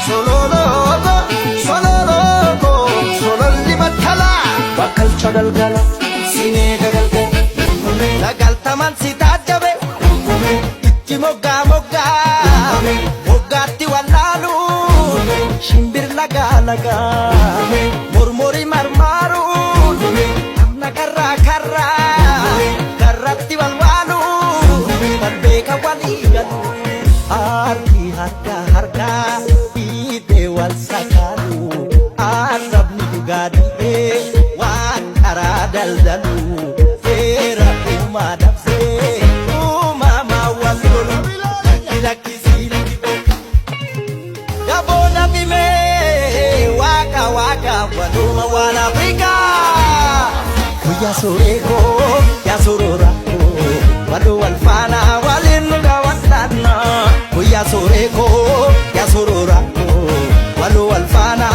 sololoko sololoko sololli battala bakkalcha galgala sinee gagalgala lagaltaman si taajjabe itti moggaa moggaa moggaatti wallaalu shimbir lagaa lagaa mormori marmaaruun amna karraa karraa karratti walwaalu kan beeka walii galu harki harka harka ide wal sakalu arabni dhugaadhee waan karaa daldalu seera uumaa dabsee uumamaa wal lolu ilakkisiin gaboona bimee waaqa waaqa waluma waan afrikaa guyyaa soreekoo yaa sororaakoo waloo wal faanaa waliin nu daawwadhanna guyyaa soreekoo yaa sororaakoo waloo wal faanaa